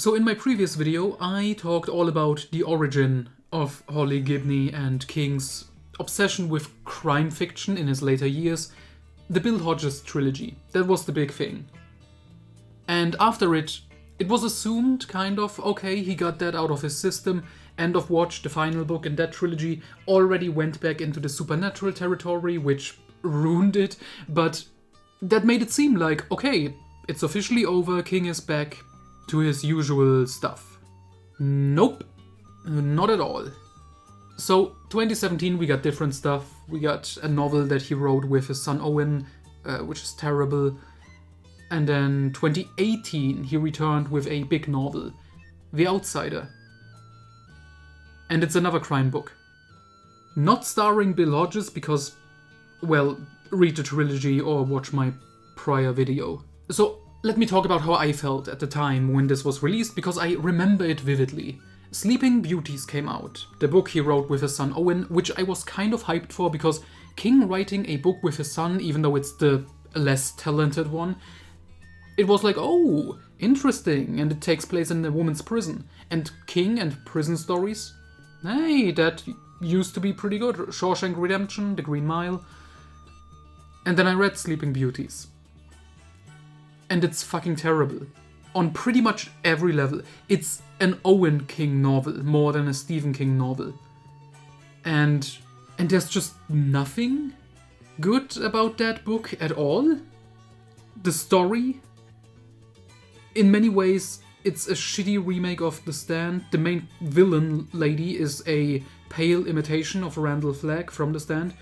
So in my previous video, I talked all about the origin of Holly Gibney and King's obsession with crime fiction in his later years, the Bill Hodges trilogy. That was the big thing. And after it was assumed, kind of, okay, he got that out of his system. End of Watch, the final book in that trilogy, already went back into the supernatural territory, which ruined it, but that made it seem like, okay, it's officially over, King is back to his usual stuff. Nope, not at all. So, 2017 we got different stuff. We got a novel that he wrote with his son Owen, which is terrible. And then 2018 he returned with a big novel, The Outsider. And it's another crime book. Not starring Bill Hodges because, well, read the trilogy or watch my prior video. So let me talk about how I felt at the time when this was released, because I remember it vividly. Sleeping Beauties came out, the book he wrote with his son Owen, which I was kind of hyped for because King writing a book with his son, even though it's the less talented one, it was like, oh, interesting, and it takes place in a woman's prison. And King and prison stories? Hey, that used to be pretty good. Shawshank Redemption, The Green Mile. And then I read Sleeping Beauties. And it's fucking terrible. On pretty much every level. It's an Owen King novel more than a Stephen King novel. And there's just nothing good about that book at all. The story, in many ways, it's a shitty remake of The Stand. The main villain lady is a pale imitation of Randall Flagg from The Stand.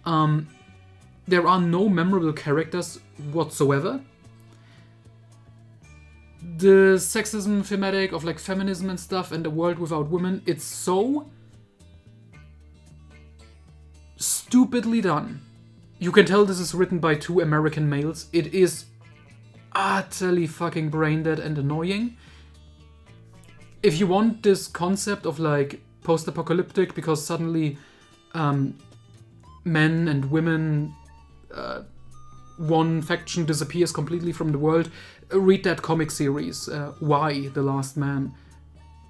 There are no memorable characters whatsoever. The sexism thematic of like feminism and stuff and the world without women, it's so stupidly done. You can tell this is written by two American males. It is utterly fucking brain dead and annoying. If you want this concept of like post-apocalyptic because suddenly men and women, one faction disappears completely from the world, read that comic series, Why, The Last Man.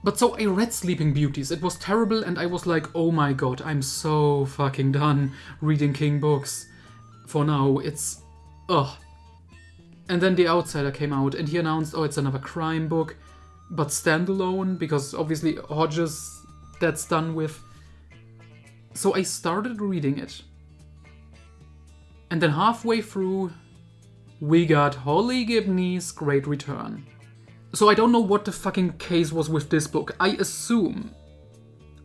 But so I read Sleeping Beauties. It was terrible and I was like, oh my god, I'm so fucking done reading King books. For now, it's... ugh. And then The Outsider came out and he announced, oh, it's another crime book, but standalone, because obviously Hodges, that's done with. So I started reading it. And then halfway through, we got Holly Gibney's Great Return. So I don't know what the fucking case was with this book. I assume...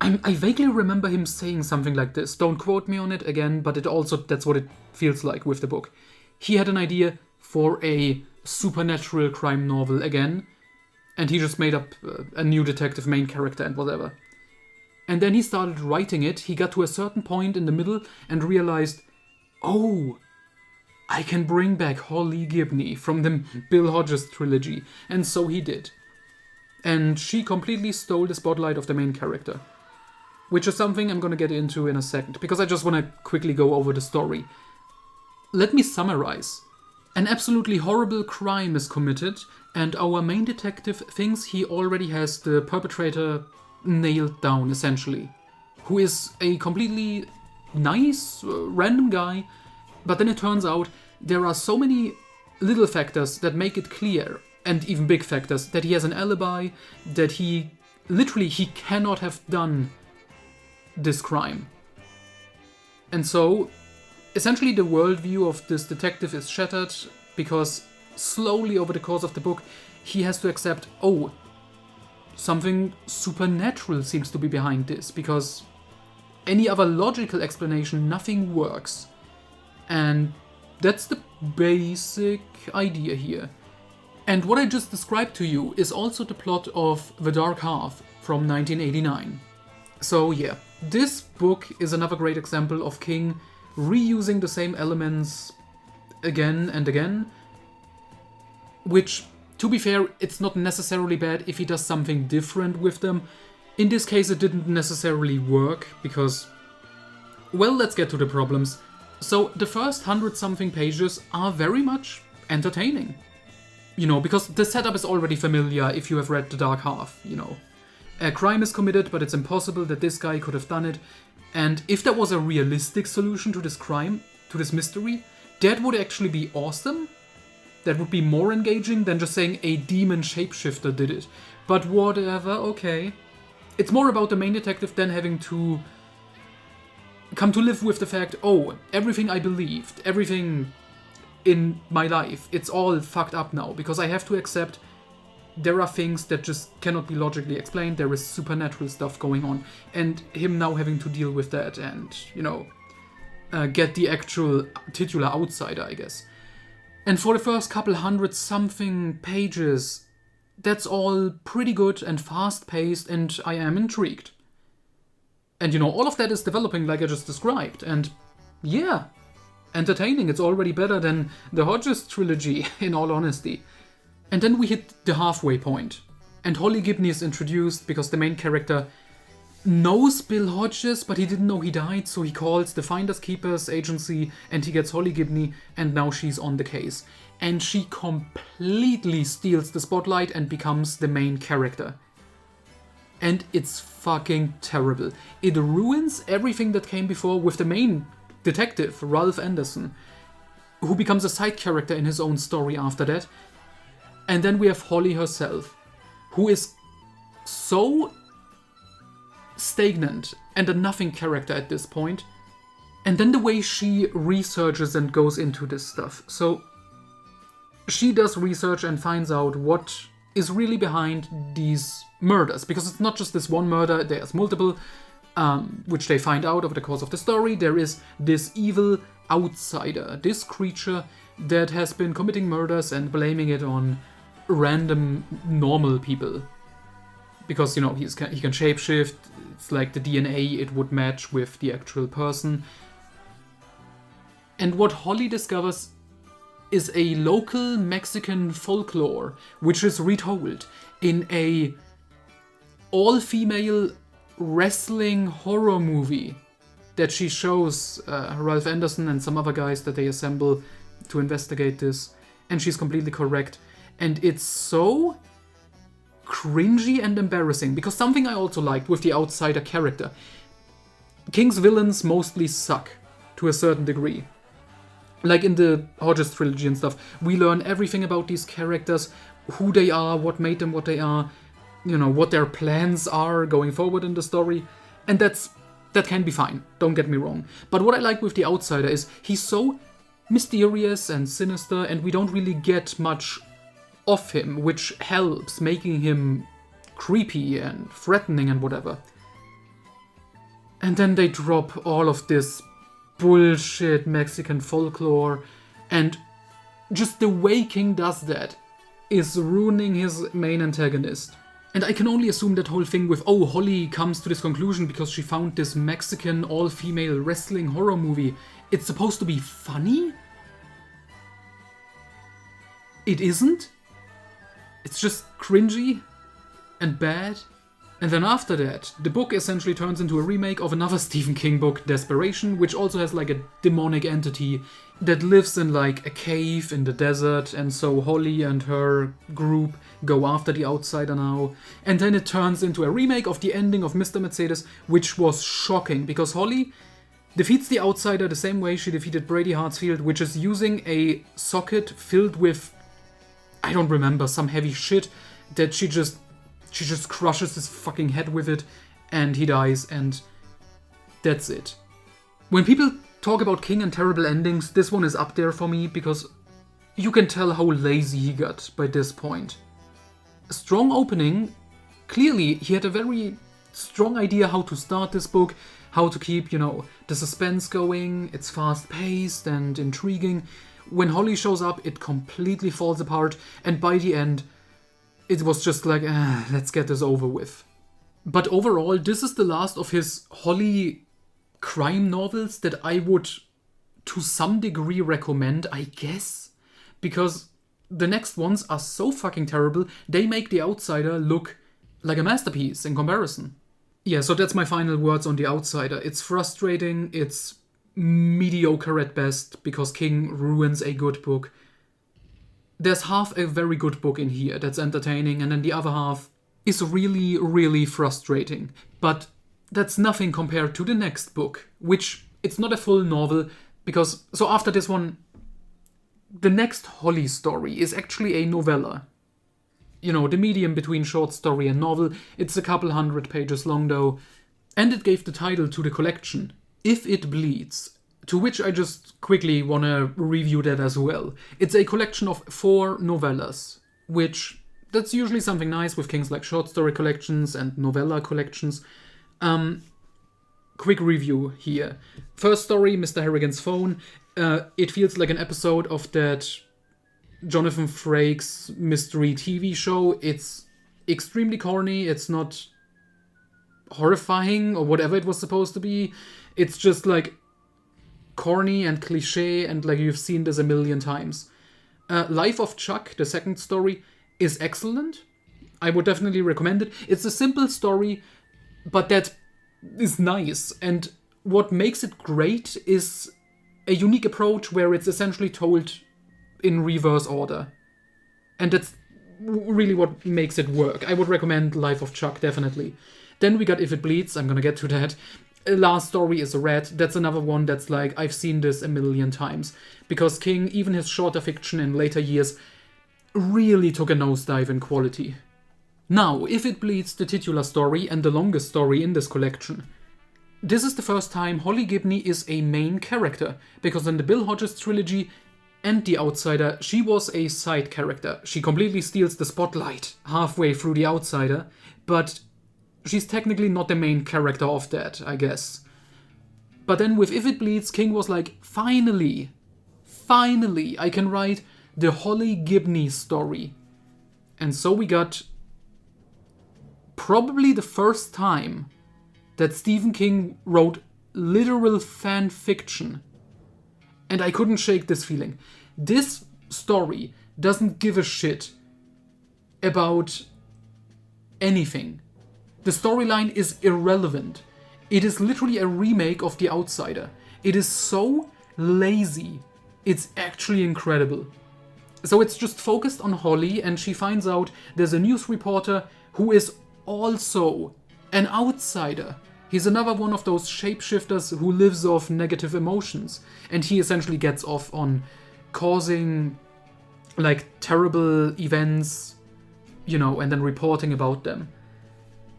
I vaguely remember him saying something like this. Don't quote me on it again, but it also, that's what it feels like with the book. He had an idea for a supernatural crime novel again, and he just made up a new detective main character and whatever. And then he started writing it, he got to a certain point in the middle and realized, oh, I can bring back Holly Gibney from the Bill Hodges trilogy, and so he did. And she completely stole the spotlight of the main character, which is something I'm gonna get into in a second, because I just want to quickly go over the story. Let me summarize. An absolutely horrible crime is committed, and our main detective thinks he already has the perpetrator nailed down, essentially. Who is a completely nice, random guy, but then it turns out there are so many little factors that make it clear, and even big factors, that he has an alibi, that he cannot have done this crime. And so essentially, the worldview of this detective is shattered because slowly over the course of the book, he has to accept, oh, something supernatural seems to be behind this, because any other logical explanation, nothing works. And that's the basic idea here. And what I just described to you is also the plot of The Dark Half from 1989. So yeah, this book is another great example of King reusing the same elements again and again, which, to be fair, it's not necessarily bad if he does something different with them. In this case, it didn't necessarily work, because, well, let's get to the problems. So, the first 100-something pages are very much entertaining. Because the setup is already familiar if you have read The Dark Half, A crime is committed, but it's impossible that this guy could have done it. And if there was a realistic solution to this crime, to this mystery, that would actually be awesome. That would be more engaging than just saying a demon shapeshifter did it. But whatever, okay. It's more about the main detective then having to come to live with the fact, everything I believed, everything in my life, it's all fucked up now, because I have to accept there are things that just cannot be logically explained, there is supernatural stuff going on, and him now having to deal with that and, get the actual titular outsider, I guess. And for the first couple 100-something pages, that's all pretty good and fast-paced, and I am intrigued. And all of that is developing like I just described, and yeah, entertaining. It's already better than the Hodges trilogy, in all honesty. And then we hit the halfway point, and Holly Gibney is introduced because the main character knows Bill Hodges, but he didn't know he died, so he calls the Finders Keepers agency, and he gets Holly Gibney, and now she's on the case. And she completely steals the spotlight and becomes the main character. And it's fucking terrible. It ruins everything that came before with the main detective, Ralph Anderson, who becomes a side character in his own story after that. And then we have Holly herself, who is so stagnant and a nothing character at this point. And then the way she researches and goes into this stuff. So she does research and finds out what is really behind these murders. Because it's not just this one murder, there's multiple, which they find out over the course of the story. There is this evil outsider, this creature that has been committing murders and blaming it on random normal people. Because, he can shapeshift, it's like the DNA, it would match with the actual person. And what Holly discovers is a local Mexican folklore, which is retold in a all-female wrestling horror movie that she shows Ralph Anderson and some other guys that they assemble to investigate this. And she's completely correct. And it's so cringy and embarrassing, because something I also liked with the outsider character, King's villains mostly suck to a certain degree. Like in the Hodges trilogy and stuff, we learn everything about these characters, who they are, what made them what they are, what their plans are going forward in the story, and that can be fine, don't get me wrong. But what I like with the outsider is he's so mysterious and sinister, and we don't really get much of him, which helps making him creepy and threatening and whatever. And then they drop all of this bullshit Mexican folklore, and just the way King does that is ruining his main antagonist. And I can only assume that whole thing with, Holly comes to this conclusion because she found this Mexican all-female wrestling horror movie. It's supposed to be funny? It isn't? It's just cringy and bad. And then after that, the book essentially turns into a remake of another Stephen King book, Desperation, which also has like a demonic entity that lives in like a cave in the desert, and so Holly and her group go after the outsider now. And then it turns into a remake of the ending of Mr. Mercedes, which was shocking, because Holly defeats the outsider the same way she defeated Brady Hartsfield, which is using a socket filled with, I don't remember, some heavy shit that she just crushes his fucking head with it, and he dies, and that's it. When people talk about King and terrible endings, this one is up there for me, because you can tell how lazy he got by this point. A strong opening, clearly he had a very strong idea how to start this book, how to keep, the suspense going, it's fast-paced and intriguing. When Holly shows up, it completely falls apart, and by the end, it was just like, let's get this over with. But overall, this is the last of his Holly crime novels that I would, to some degree, recommend, I guess. Because the next ones are so fucking terrible, they make The Outsider look like a masterpiece in comparison. Yeah, so that's my final words on The Outsider. It's frustrating, it's mediocre at best, because King ruins a good book. there's half a very good book in here that's entertaining, and then the other half is really, really frustrating. But that's nothing compared to the next book, which it's not a full novel, because so after this one, the next Holly story is actually a novella. You know, the medium between short story and novel. It's a couple 100 pages long though, and it gave the title to the collection, If It Bleeds, to which I just quickly want to review that as well. It's a collection of 4 novellas, which that's usually something nice with King's like short story collections and novella collections. Quick review here. First story, Mr. Harrigan's Phone. It feels like an episode of that Jonathan Frakes mystery TV show. It's extremely corny. It's not horrifying or whatever it was supposed to be. It's just like corny and cliche, and like you've seen this a million times. Life of Chuck, the second story, is excellent. I would definitely recommend it. It's a simple story, but that is nice. And what makes it great is a unique approach where it's essentially told in reverse order. And that's really what makes it work. I would recommend Life of Chuck, definitely. Then we got If It Bleeds, I'm gonna get to that. Last story is Red. That's another one that's like, I've seen this a million times. Because King, even his shorter fiction in later years, really took a nosedive in quality. Now, If It Bleeds, the titular story and the longest story in this collection. This is the first time Holly Gibney is a main character, because in the Bill Hodges trilogy and The Outsider, she was a side character. She completely steals the spotlight halfway through The Outsider, but she's technically not the main character of that, I guess. But then with If It Bleeds, King was like, finally, I can write the Holly Gibney story. And so we got probably the first time that Stephen King wrote literal fan fiction. And I couldn't shake this feeling. This story doesn't give a shit about anything. The storyline is irrelevant. It is literally a remake of The Outsider. It is so lazy. It's actually incredible. So it's just focused on Holly, and she finds out there's a news reporter who is also an outsider. He's another one of those shapeshifters who lives off negative emotions. And he essentially gets off on causing like terrible events, you know, and then reporting about them.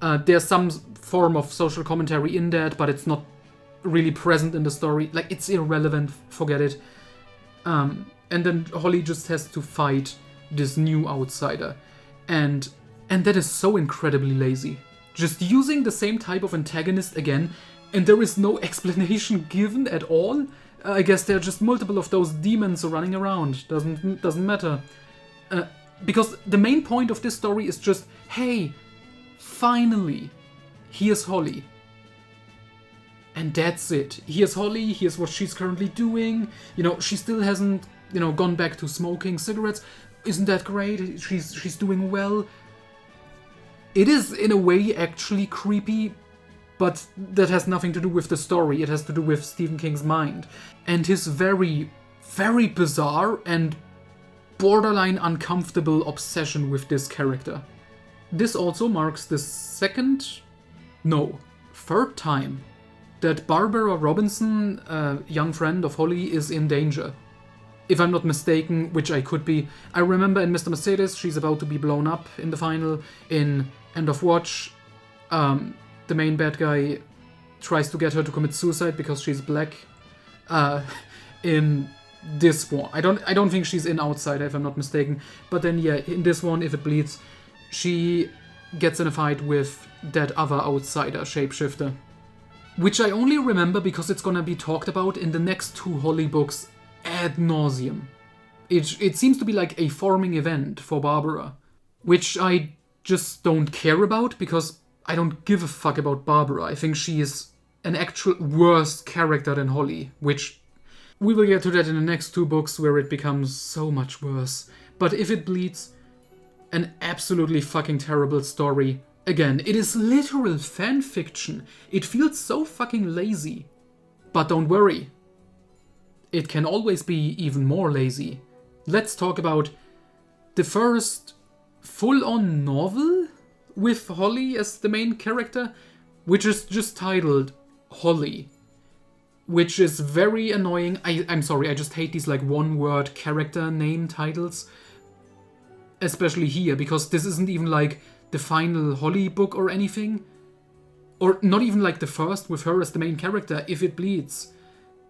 There's some form of social commentary in that, but it's not really present in the story. Like, it's irrelevant, forget it. And then Holly just has to fight this new outsider. And that is so incredibly lazy. Just using the same type of antagonist again, and there is no explanation given at all. I guess there are just multiple of those demons running around. Doesn't matter. Because the main point of this story is just, hey, finally, here's Holly. And that's it. Here's Holly, here's what she's currently doing. You know, she still hasn't, you know, gone back to smoking cigarettes. Isn't that great? She's doing well. It is, in a way, actually creepy, but that has nothing to do with the story. It has to do with Stephen King's mind. And his very, very bizarre and borderline uncomfortable obsession with this character. This also marks the third time that Barbara Robinson, a young friend of Holly, is in danger. If I'm not mistaken, which I could be. I remember in Mr. Mercedes, she's about to be blown up in the final. In End of Watch, the main bad guy tries to get her to commit suicide because she's black. In this one, I don't think she's in Outsider, if I'm not mistaken. But then, yeah, in this one, If It Bleeds, she gets in a fight with that other outsider shapeshifter. Which I only remember because it's gonna be talked about in the next 2 Holly books ad nauseum. It seems to be like a forming event for Barbara, which I just don't care about because I don't give a fuck about Barbara. I think she is an actual worse character than Holly, which we will get to that in the next 2 books where it becomes so much worse. But If It Bleeds, an absolutely fucking terrible story. Again, it is literal fan fiction. It feels so fucking lazy. But don't worry. It can always be even more lazy. Let's talk about the first full-on novel with Holly as the main character, which is just titled Holly, which is very annoying. I'm sorry, I just hate these like one-word character name titles, especially here, because this isn't even like the final Holly book or anything, or not even like the first with her as the main character, if it bleeds.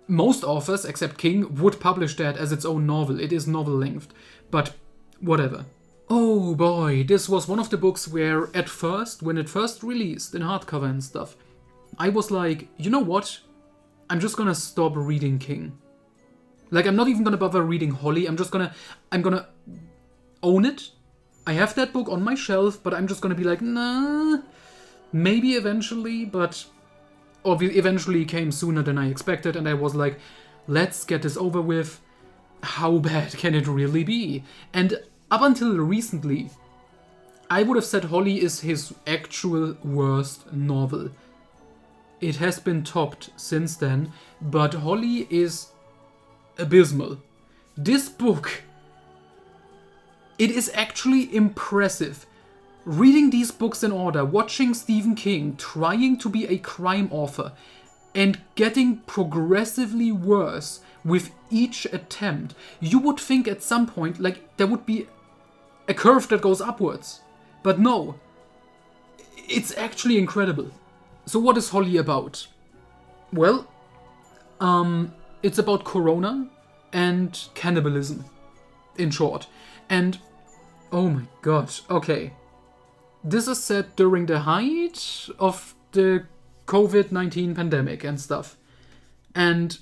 Most authors, except King, would publish that as its own novel. It is novel-length, but whatever. Oh boy, this was one of the books where at first, when it first released in hardcover and stuff, I was like, you know what? I'm just gonna stop reading King. Like, I'm not even gonna bother reading Holly. I'm gonna own it. I have that book on my shelf, but I'm just gonna be like, nah, maybe eventually, but eventually came sooner than I expected, and I was like, let's get this over with. How bad can it really be? And up until recently, I would have said Holly is his actual worst novel. It has been topped since then, but Holly is abysmal. This book, it is actually impressive. Reading these books in order, watching Stephen King trying to be a crime author and getting progressively worse with each attempt, you would think at some point like there would be a curve that goes upwards. But no, it's actually incredible. So what is Holly about? Well, it's about Corona and cannibalism, in short. And, oh my god, okay. This is set during the height of the COVID-19 pandemic and stuff. And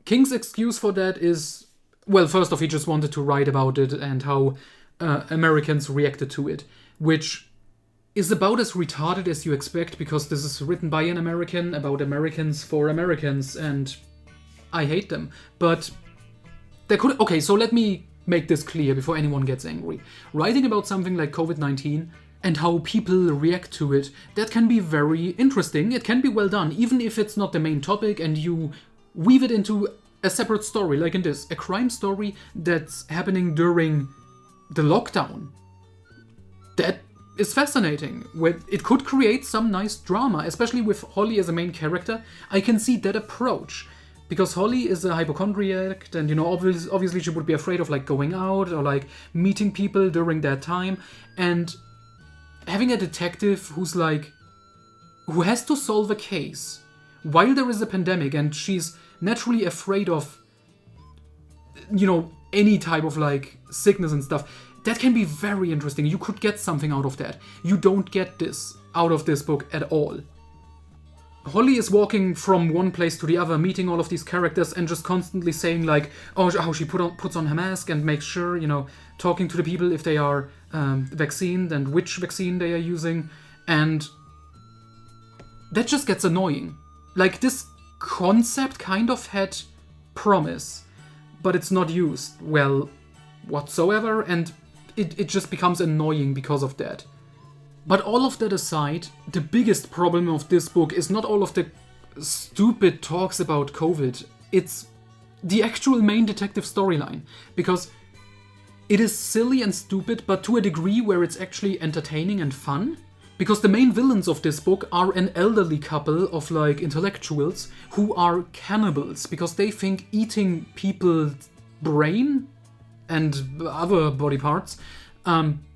King's excuse for that is, well, first off, he just wanted to write about it and how Americans reacted to it, which is about as retarded as you expect, because this is written by an American about Americans for Americans, and I hate them. But there could... Okay, so let me make this clear before anyone gets angry. Writing about something like COVID-19 and how people react to it, that can be very interesting. It can be well done, even if it's not the main topic and you weave it into a separate story, like in this, a crime story that's happening during the lockdown. That is fascinating. It could create some nice drama, especially with Holly as a main character. I can see that approach, because Holly is a hypochondriac, and obviously she would be afraid of like going out or like meeting people during that time, and having a detective who has to solve a case while there is a pandemic, and she's naturally afraid of any type of like sickness and stuff. That can be very interesting. You could get something out of that. You don't get this out of this book at all. Holly is walking from one place to the other, meeting all of these characters and just constantly saying like, oh, how she puts on her mask and makes sure, talking to the people if they are vaccinated and which vaccine they are using. And that just gets annoying. Like, this concept kind of had promise, but it's not used well whatsoever, and it just becomes annoying because of that. But all of that aside, the biggest problem of this book is not all of the stupid talks about COVID. It's the actual main detective storyline. Because it is silly and stupid, but to a degree where it's actually entertaining and fun. Because the main villains of this book are an elderly couple of like intellectuals who are cannibals because they think eating people's brain and other body parts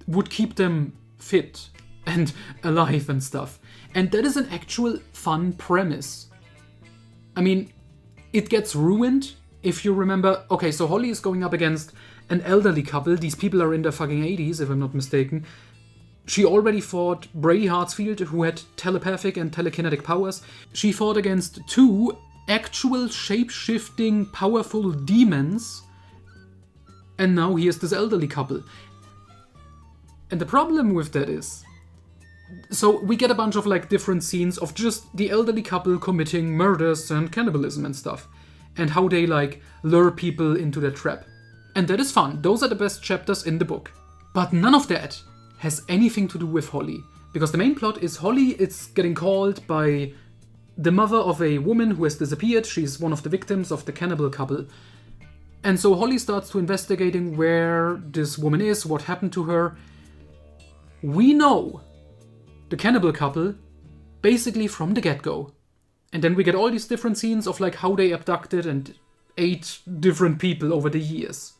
would keep them fit and alive and stuff. And that is an actual fun premise. I mean, it gets ruined if you remember... Okay, so Holly is going up against an elderly couple. These people are in their fucking 80s, if I'm not mistaken. She already fought Brady Hartsfield, who had telepathic and telekinetic powers. She fought against two actual shape-shifting, powerful demons. And now here's this elderly couple. And the problem with that is... So we get a bunch of like different scenes of just the elderly couple committing murders and cannibalism and stuff. And how they like lure people into their trap. And that is fun. Those are the best chapters in the book. But none of that has anything to do with Holly. Because the main plot is Holly is getting called by the mother of a woman who has disappeared. She's one of the victims of the cannibal couple. And so Holly starts to investigating where this woman is, what happened to her. We know the cannibal couple basically from the get-go. And then we get all these different scenes of like how they abducted and ate different people over the years.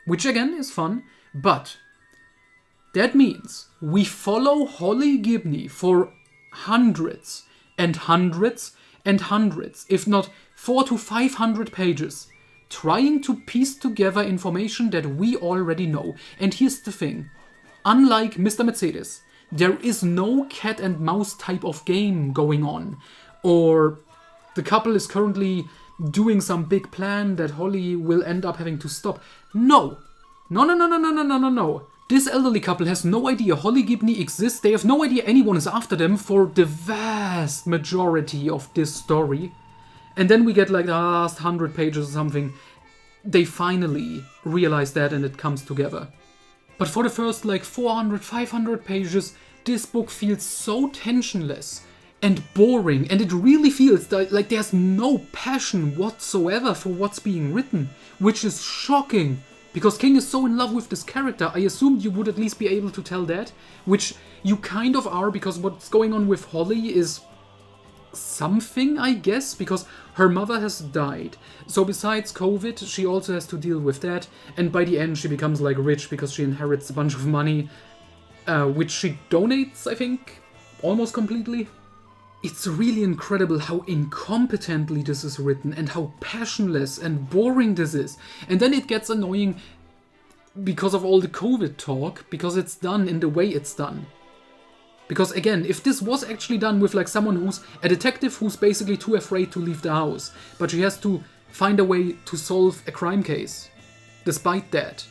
Which again is fun, but that means we follow Holly Gibney for hundreds and hundreds and hundreds, if not 400 to 500 pages, trying to piece together information that we already know. And here's the thing. Unlike Mr. Mercedes, there is no cat and mouse type of game going on. Or the couple is currently doing some big plan that Holly will end up having to stop. No. No. This elderly couple has no idea Holly Gibney exists. They have no idea anyone is after them for the vast majority of this story. And then we get like the last 100 pages or something. They finally realize that and it comes together. But for the first like 400, 500 pages, this book feels so tensionless and boring. And it really feels like there's no passion whatsoever for what's being written. Which is shocking. Because King is so in love with this character, I assumed you would at least be able to tell that. Which you kind of are, because what's going on with Holly is something, I guess, because her mother has died. So besides COVID, she also has to deal with that. And by the end, she becomes like rich because she inherits a bunch of money, which she donates, I think, almost completely. It's really incredible how incompetently this is written and how passionless and boring this is. And then it gets annoying because of all the COVID talk, because it's done in the way it's done. Because again, if this was actually done with like someone who's a detective who's basically too afraid to leave the house, but she has to find a way to solve a crime case, despite that,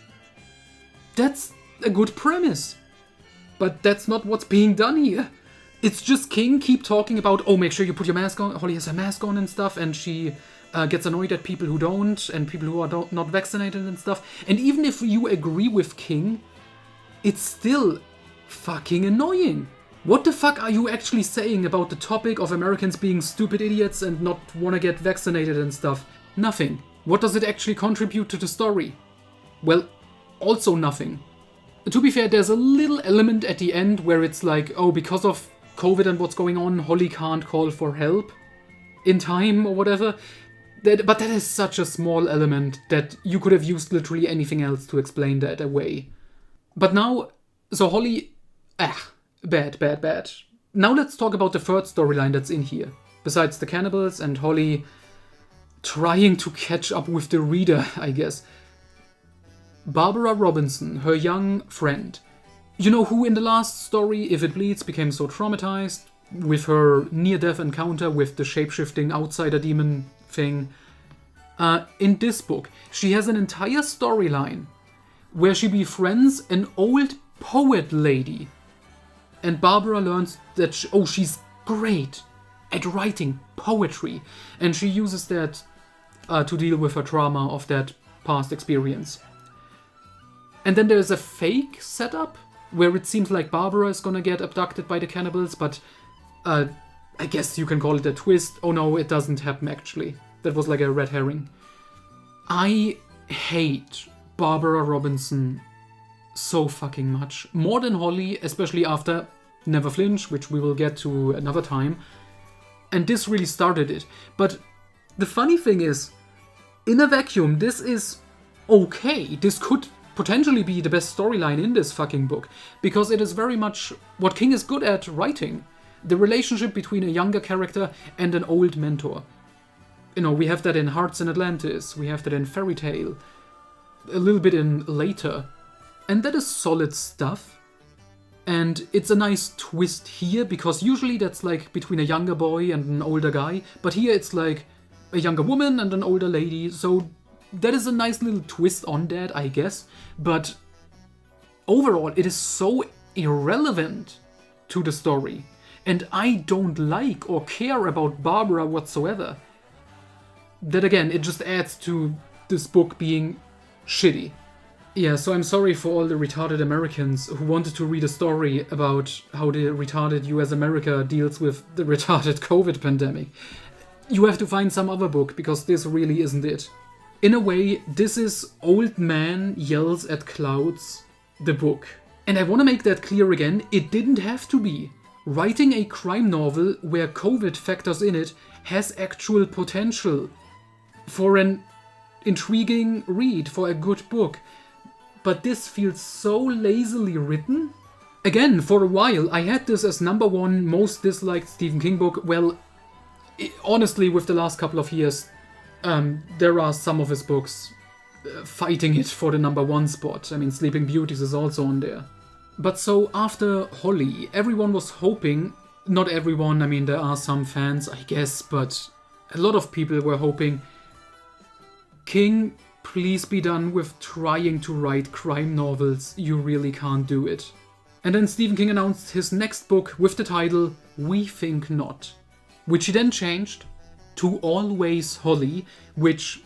that's a good premise. But that's not what's being done here. It's just King keep talking about, oh, make sure you put your mask on. Holly has a mask on and stuff, and she gets annoyed at people who don't, and people who are not vaccinated and stuff. And even if you agree with King, it's still fucking annoying. What the fuck are you actually saying about the topic of Americans being stupid idiots and not want to get vaccinated and stuff? Nothing. What does it actually contribute to the story? Well, also nothing. To be fair, there's a little element at the end where it's like, oh, because of COVID and what's going on, Holly can't call for help in time or whatever. But that is such a small element that you could have used literally anything else to explain that away. But now, so Holly... Bad. Now let's talk about the third storyline that's in here. Besides the cannibals and Holly trying to catch up with the reader, I guess. Barbara Robinson, her young friend. You know who in the last story, If It Bleeds, became so traumatized with her near-death encounter with the shape-shifting outsider demon thing. In this book, she has an entire storyline where she befriends an old poet lady. And Barbara learns that, she's great at writing poetry. And she uses that to deal with her trauma of that past experience. And then there's a fake setup where it seems like Barbara is gonna get abducted by the cannibals, but I guess you can call it a twist. Oh no, it doesn't happen actually. That was like a red herring. I hate Barbara Robinson so fucking much. More than Holly, especially after Never Flinch, which we will get to another time. And this really started it. But the funny thing is, in a vacuum, this is okay. This could potentially be the best storyline in this fucking book. Because it is very much what King is good at writing. The relationship between a younger character and an old mentor. You know, we have that in Hearts in Atlantis. We have that in Fairy Tale. A little bit in Later. And that is solid stuff. And it's a nice twist here, because usually that's like between a younger boy and an older guy. But here it's like a younger woman and an older lady. So that is a nice little twist on that, I guess. But overall, it is so irrelevant to the story. And I don't like or care about Barbara whatsoever. That again, it just adds to this book being shitty. Yeah, so I'm sorry for all the retarded Americans who wanted to read a story about how the retarded US America deals with the retarded COVID pandemic. You have to find some other book, because this really isn't it. In a way, this is Old Man Yells at Clouds, the book. And I want to make that clear again, it didn't have to be. Writing a crime novel where COVID factors in it has actual potential for an intriguing read, for a good book. But this feels so lazily written. Again, for a while, I had this as #1 most disliked Stephen King book. Well, honestly, with the last couple of years, there are some of his books fighting it for the #1 spot. I mean, Sleeping Beauties is also on there. But so after Holly, everyone was hoping, not everyone, I mean, there are some fans, I guess, but a lot of people were hoping, King, please be done with trying to write crime novels. You really can't do it. And then Stephen King announced his next book with the title We Think Not, which he then changed to Always Holly, which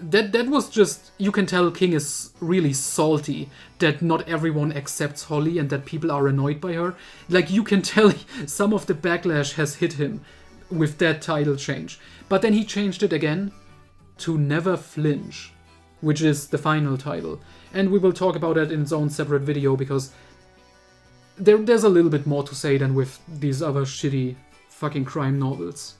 that was just, you can tell King is really salty that not everyone accepts Holly and that people are annoyed by her. Like, you can tell some of the backlash has hit him with that title change. But then he changed it again to Never Flinch, which is the final title. And we will talk about that in its own separate video, because there's a little bit more to say than with these other shitty fucking crime novels.